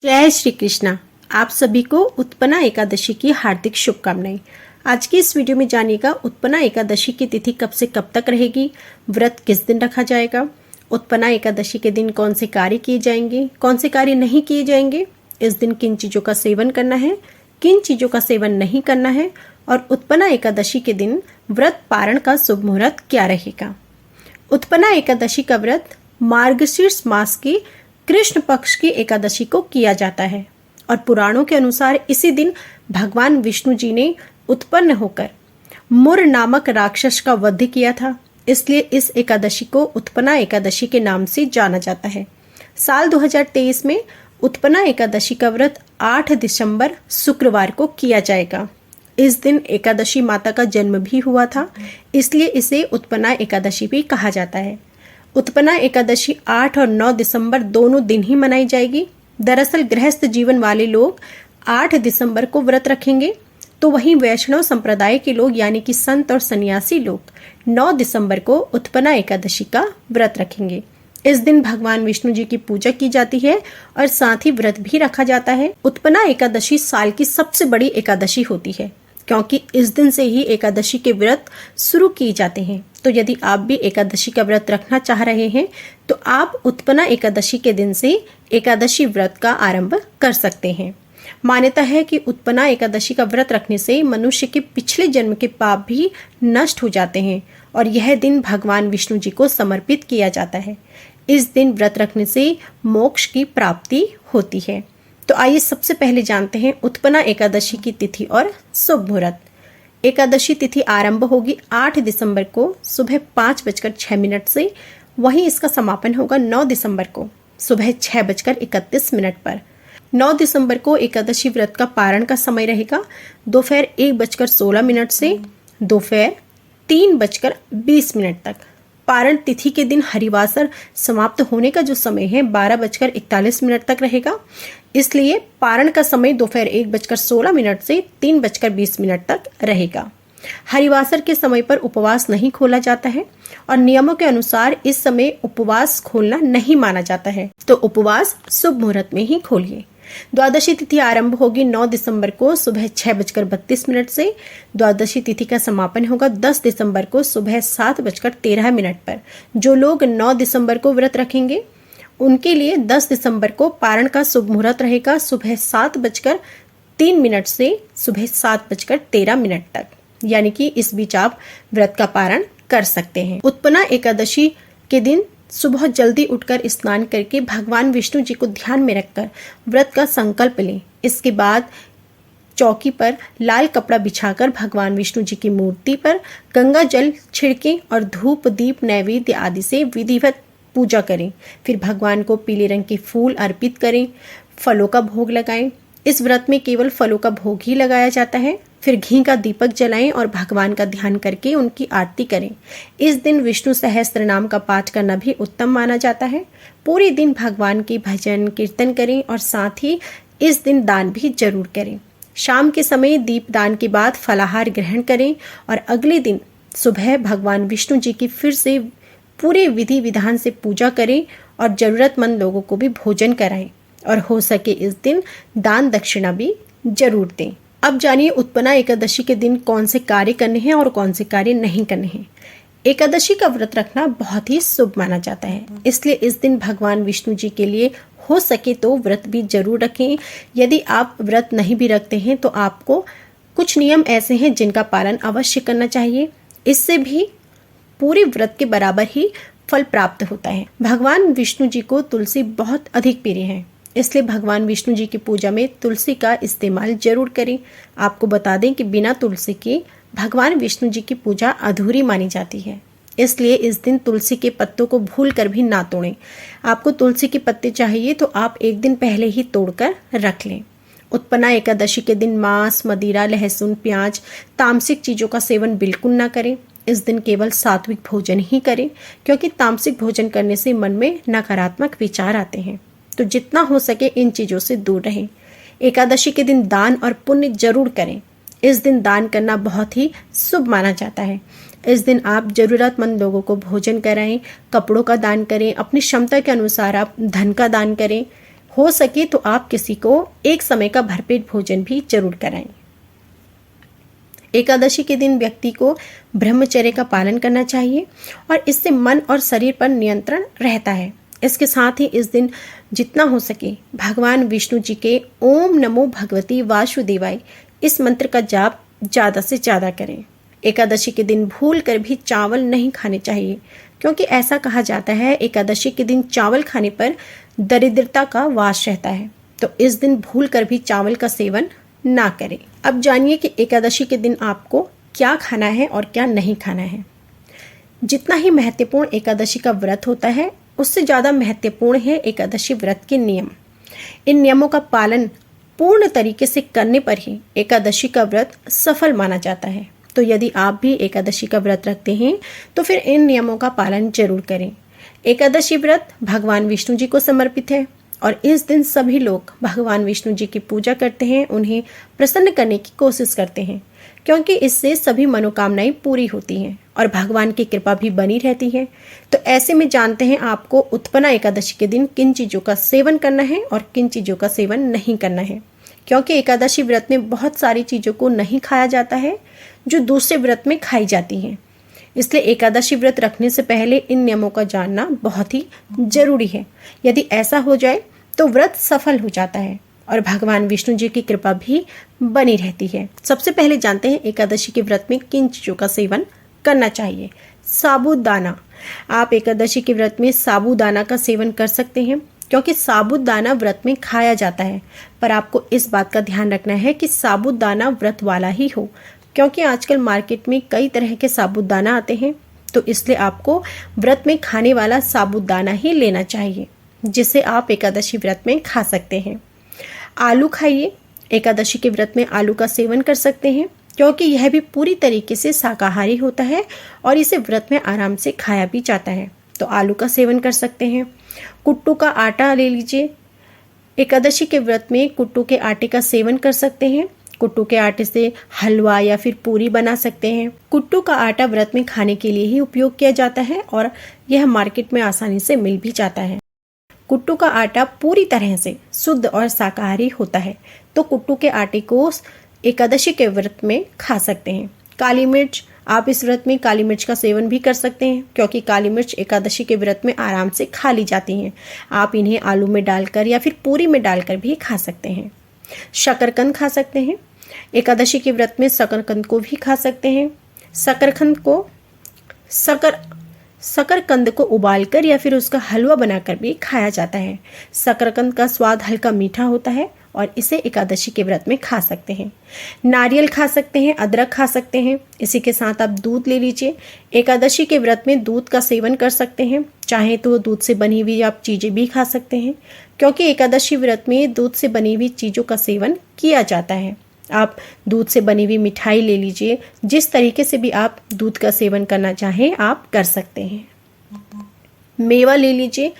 जय श्री कृष्णा। आप सभी को उत्पन्ना एकादशी की हार्दिक शुभकामनाएं। आज की इस वीडियो में जानिएगा उत्पन्ना एकादशी की तिथि कब से कब तक रहेगी, व्रत किस दिन रखा जाएगा, उत्पन्ना एकादशी के दिन कौन से कार्य किए जाएंगे, कौन से कार्य नहीं किए जाएंगे, इस दिन किन चीजों का सेवन करना है, किन चीजों का सेवन नहीं करना है और उत्पन्ना एकादशी के दिन व्रत पारण का शुभ मुहूर्त क्या रहेगा। उत्पन्ना एकादशी का व्रत मार्गशीर्ष मास की कृष्ण पक्ष की एकादशी को किया जाता है और पुराणों के अनुसार इसी दिन भगवान विष्णु जी ने उत्पन्न होकर मुर नामक राक्षस का वध किया था, इसलिए इस एकादशी को उत्पन्ना एकादशी के नाम से जाना जाता है। साल 2023 में उत्पन्ना एकादशी का व्रत 8 दिसंबर शुक्रवार को किया जाएगा। इस दिन एकादशी माता का जन्म भी हुआ था, इसलिए इसे उत्पन्ना एकादशी भी कहा जाता है। उत्पन्ना एकादशी 8 और 9 दिसंबर दोनों दिन ही मनाई जाएगी। दरअसल गृहस्थ जीवन वाले लोग 8 दिसंबर को व्रत रखेंगे, तो वहीं वैष्णव संप्रदाय के लोग यानी कि संत और सन्यासी लोग 9 दिसंबर को उत्पन्ना एकादशी का व्रत रखेंगे। इस दिन भगवान विष्णु जी की पूजा की जाती है और साथ ही व्रत भी रखा जाता है। उत्पन्ना एकादशी साल की सबसे बड़ी एकादशी होती है, क्योंकि इस दिन से ही एकादशी के व्रत शुरू किए जाते हैं। तो यदि आप भी एकादशी का व्रत रखना चाह रहे हैं तो आप उत्पन्ना एकादशी के दिन से एकादशी व्रत का आरंभ कर सकते हैं। मान्यता है कि उत्पन्ना एकादशी का व्रत रखने से मनुष्य के पिछले जन्म के पाप भी नष्ट हो जाते हैं और यह दिन भगवान विष्णु जी को समर्पित किया जाता है। इस दिन व्रत रखने से मोक्ष की प्राप्ति होती है। तो आइए सबसे पहले जानते हैं उत्पन्ना एकादशी की तिथि और शुभ मुहूर्त। एकादशी तिथि आरंभ होगी 8 दिसंबर को सुबह 5:06 से, वहीं इसका समापन होगा 9 दिसंबर को सुबह 6:31 पर। 9 दिसंबर को एकादशी व्रत का पारण का समय रहेगा दोपहर 1:16 से दोपहर 3:20 तक। पारण तिथि के दिन हरिवासर समाप्त होने का जो समय है 12:41 तक रहेगा, इसलिए पारण का समय दोपहर 1:16 से 3:20 तक रहेगा। हरिवासर के समय पर उपवास नहीं खोला जाता है और नियमों के अनुसार इस समय उपवास खोलना नहीं माना जाता है, तो उपवास शुभ मुहूर्त में ही खोलिए। द्वादशी तिथि आरंभ होगी 9 दिसंबर को सुबह 6:32 से। द्वादशी तिथि का समापन होगा 10 दिसंबर को सुबह 7:13 पर। जो लोग 9 दिसंबर को व्रत रखेंगे उनके लिए 10 दिसंबर को पारण का शुभ मुहूर्त रहेगा सुबह 7:03 से सुबह 7:13 तक, यानी कि इस बीच आप व्रत का पारण कर सकते हैं। उत्पन्ना एकादशी के दिन सुबह जल्दी उठकर स्नान करके भगवान विष्णु जी को ध्यान में रखकर व्रत का संकल्प लें। इसके बाद चौकी पर लाल कपड़ा बिछाकर भगवान विष्णु जी की मूर्ति पर गंगा जल छिड़कें और धूप दीप नैवेद्य आदि से विधिवत पूजा करें। फिर भगवान को पीले रंग के फूल अर्पित करें, फलों का भोग लगाएं। इस व्रत में केवल फलों का भोग ही लगाया जाता है। फिर घी का दीपक जलाएं और भगवान का ध्यान करके उनकी आरती करें। इस दिन विष्णु सहस्त्र नाम का पाठ करना भी उत्तम माना जाता है। पूरे दिन भगवान की भजन कीर्तन करें और साथ ही इस दिन दान भी जरूर करें। शाम के समय दीप दान के बाद फलाहार ग्रहण करें और अगले दिन सुबह भगवान विष्णु जी की फिर से पूरे विधि विधान से पूजा करें और जरूरतमंद लोगों को भी भोजन कराएं और हो सके इस दिन दान दक्षिणा भी जरूर दें। अब जानिए उत्पन्ना एकादशी के दिन कौन से कार्य करने हैं और कौन से कार्य नहीं करने हैं। एकादशी का व्रत रखना बहुत ही शुभ माना जाता है, इसलिए इस दिन भगवान विष्णु जी के लिए हो सके तो व्रत भी जरूर रखें। यदि आप व्रत नहीं भी रखते हैं तो आपको कुछ नियम ऐसे हैं जिनका पालन अवश्य करना चाहिए। इससे भी पूरे व्रत के बराबर ही फल प्राप्त होता है। भगवान विष्णु जी को तुलसी बहुत अधिक प्रिय है, इसलिए भगवान विष्णु जी की पूजा में तुलसी का इस्तेमाल जरूर करें। आपको बता दें कि बिना तुलसी के भगवान विष्णु जी की पूजा अधूरी मानी जाती है, इसलिए इस दिन तुलसी के पत्तों को भूल कर भी ना तोड़ें। आपको तुलसी के पत्ते चाहिए तो आप एक दिन पहले ही तोड़कर रख लें। उत्पन्ना एकादशी के दिन मांस, मदिरा, लहसुन, प्याज, तामसिक चीजों का सेवन बिल्कुल ना करें। इस दिन केवल सात्विक भोजन ही करें, क्योंकि तामसिक भोजन करने से मन में नकारात्मक विचार आते हैं। तो जितना हो सके इन चीजों से दूर रहें। एकादशी के दिन दान और पुण्य जरूर करें। इस दिन दान करना बहुत ही शुभ माना जाता है। इस दिन आप जरूरतमंद लोगों को भोजन कराएं, कपड़ों का दान करें, अपनी क्षमता के अनुसार आप धन का दान करें। हो सके तो आप किसी को एक समय का भरपेट भोजन भी जरूर कराएं। एकादशी के दिन व्यक्ति को ब्रह्मचर्य का पालन करना चाहिए और इससे मन और शरीर पर नियंत्रण रहता है। इसके साथ ही इस दिन जितना हो सके भगवान विष्णु जी के ओम नमो भगवती वासुदेवाय इस मंत्र का जाप ज़्यादा से ज़्यादा करें। एकादशी के दिन भूल कर भी चावल नहीं खाने चाहिए, क्योंकि ऐसा कहा जाता है एकादशी के दिन चावल खाने पर दरिद्रता का वास रहता है। तो इस दिन भूल कर भी चावल का सेवन ना करें। अब जानिए कि एकादशी के दिन आपको क्या खाना है और क्या नहीं खाना है। जितना ही महत्वपूर्ण एकादशी का व्रत होता है, उससे ज़्यादा महत्वपूर्ण है एकादशी व्रत के नियम। इन नियमों का पालन पूर्ण तरीके से करने पर ही एकादशी का व्रत सफल माना जाता है। तो यदि आप भी एकादशी का व्रत रखते हैं तो फिर इन नियमों का पालन जरूर करें। एकादशी व्रत भगवान विष्णु जी को समर्पित है और इस दिन सभी लोग भगवान विष्णु जी की पूजा करते हैं, उन्हें प्रसन्न करने की कोशिश करते हैं, क्योंकि इससे सभी मनोकामनाएं पूरी होती हैं और भगवान की कृपा भी बनी रहती है। तो ऐसे में जानते हैं आपको उत्पन्ना एकादशी के दिन किन चीज़ों का सेवन करना है और किन चीज़ों का सेवन नहीं करना है। क्योंकि एकादशी व्रत में बहुत सारी चीज़ों को नहीं खाया जाता है जो दूसरे व्रत में खाई जाती हैं। इसलिए एकादशी व्रत रखने से पहले इन नियमों का जानना बहुत ही जरूरी है। यदि ऐसा हो जाए तो व्रत सफल हो जाता है और भगवान विष्णु जी की कृपा भी बनी रहती है। सबसे पहले जानते हैं एकादशी के व्रत में किन चीज़ों का सेवन करना चाहिए। साबूदाना। आप एकादशी के व्रत में साबूदाना का सेवन कर सकते हैं, क्योंकि साबूदाना व्रत में खाया जाता है। पर आपको इस बात का ध्यान रखना है कि साबूदाना व्रत वाला ही हो, क्योंकि आजकल मार्केट में कई तरह के साबूदाना आते हैं। तो इसलिए आपको व्रत में खाने वाला साबूदाना ही लेना चाहिए, जिसे आप एकादशी व्रत में खा सकते हैं। आलू खाइए। एकादशी के व्रत में आलू का सेवन कर सकते हैं, क्योंकि यह भी पूरी तरीके से शाकाहारी होता है और इसे व्रत में आराम से खाया भी जाता है। तो आलू का सेवन कर सकते हैं। कुट्टू का आटा ले लीजिए। एकादशी के व्रत में कुट्टू के आटे का सेवन कर सकते हैं। कुट्टू के आटे से हलवा या फिर पूरी बना सकते हैं। कुट्टू का आटा व्रत में खाने के लिए ही उपयोग किया जाता है और यह मार्केट में आसानी से मिल भी जाता है। कुट्टू का आटा पूरी तरह से शुद्ध और शाकाहारी होता है, तो कुट्टू के आटे को एकादशी के व्रत में खा सकते हैं। काली मिर्च। आप इस व्रत में काली मिर्च का सेवन भी कर सकते हैं, क्योंकि काली मिर्च एकादशी के व्रत में आराम से खा ली जाती हैं। आप इन्हें आलू में डालकर या फिर पूरी में डालकर भी खा सकते हैं। शकरकंद खा सकते हैं। एकादशी के व्रत में शकरकंद को भी खा सकते हैं। शकरकंद को उबालकर या फिर उसका हलवा बनाकर भी खाया जाता है। शकरकंद का स्वाद हल्का मीठा होता है और इसे एकादशी के व्रत में खा सकते हैं। नारियल खा सकते हैं, अदरक खा सकते हैं। इसी के साथ आप दूध ले लीजिए। एकादशी के व्रत में दूध का सेवन कर सकते हैं, चाहे तो दूध से बनी हुई आप चीज़ें भी खा सकते हैं, क्योंकि एकादशी व्रत में दूध से बनी हुई चीज़ों का सेवन किया जाता है। आप दूध से बनी हुई मिठाई ले लीजिए। जिस तरीके से भी आप दूध का सेवन करना चाहें आप कर सकते हैं। मेवा ले लीजिए।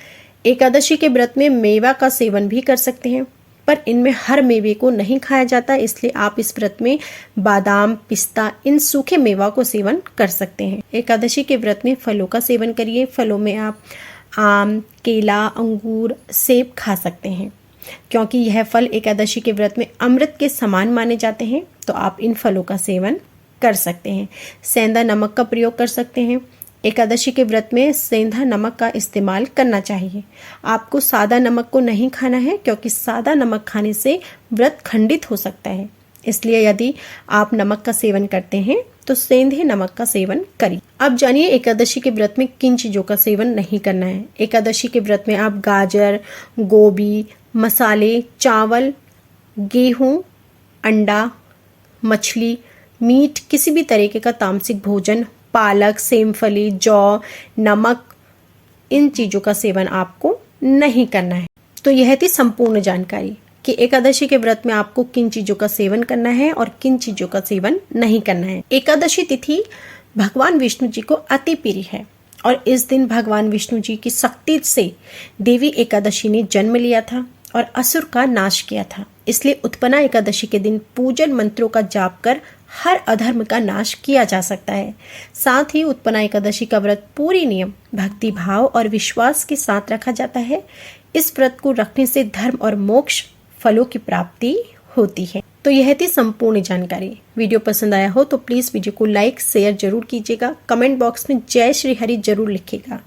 एकादशी के व्रत में मेवा का सेवन भी कर सकते हैं, पर इनमें हर मेवे को नहीं खाया जाता, इसलिए आप इस व्रत में बादाम, पिस्ता, इन सूखे मेवा को सेवन कर सकते हैं। एकादशी के व्रत में फलों का सेवन करिए। फलों में आप आम, केला, अंगूर, सेब खा सकते हैं, क्योंकि यह फल एकादशी के व्रत में अमृत के समान माने जाते हैं। तो आप इन फलों का सेवन कर सकते हैं। सेंधा नमक का प्रयोग कर सकते हैं। एकादशी के व्रत में सेंधा नमक का इस्तेमाल करना चाहिए। आपको सादा नमक को नहीं खाना है, क्योंकि सादा नमक खाने से व्रत खंडित हो सकता है। इसलिए यदि आप नमक का सेवन करते हैं तो सेंधे नमक का सेवन करिए। अब जानिए एकादशी के व्रत में किन चीज़ों का सेवन नहीं करना है। एकादशी के व्रत में आप गाजर, गोभी, मसाले, चावल, गेहूँ, अंडा, मछली, मीट, किसी भी तरीके का तामसिक भोजन, पालक, सेमफली, जौ, नमक, इन चीज़ों का सेवन आपको नहीं करना है। तो यह थी संपूर्ण जानकारी कि एकादशी के व्रत में आपको किन चीज़ों का सेवन करना है और किन चीज़ों का सेवन नहीं करना है। एकादशी तिथि भगवान विष्णु जी को अति प्रिय है और इस दिन भगवान विष्णु जी की शक्ति से देवी एकादशी ने जन्म लिया था और असुर का नाश किया था। इसलिए उत्पन्ना एकादशी के दिन पूजन मंत्रों का जाप कर हर अधर्म का नाश किया जा सकता है। साथ ही उत्पन्ना एकादशी का व्रत पूरी नियम, भक्ति भाव और विश्वास के साथ रखा जाता है। इस व्रत को रखने से धर्म और मोक्ष फलों की प्राप्ति होती है। तो यह थी संपूर्ण जानकारी। वीडियो पसंद आया हो तो प्लीज वीडियो को लाइक शेयर जरूर कीजिएगा। कमेंट बॉक्स में जय श्री हरि जरूर लिखिएगा।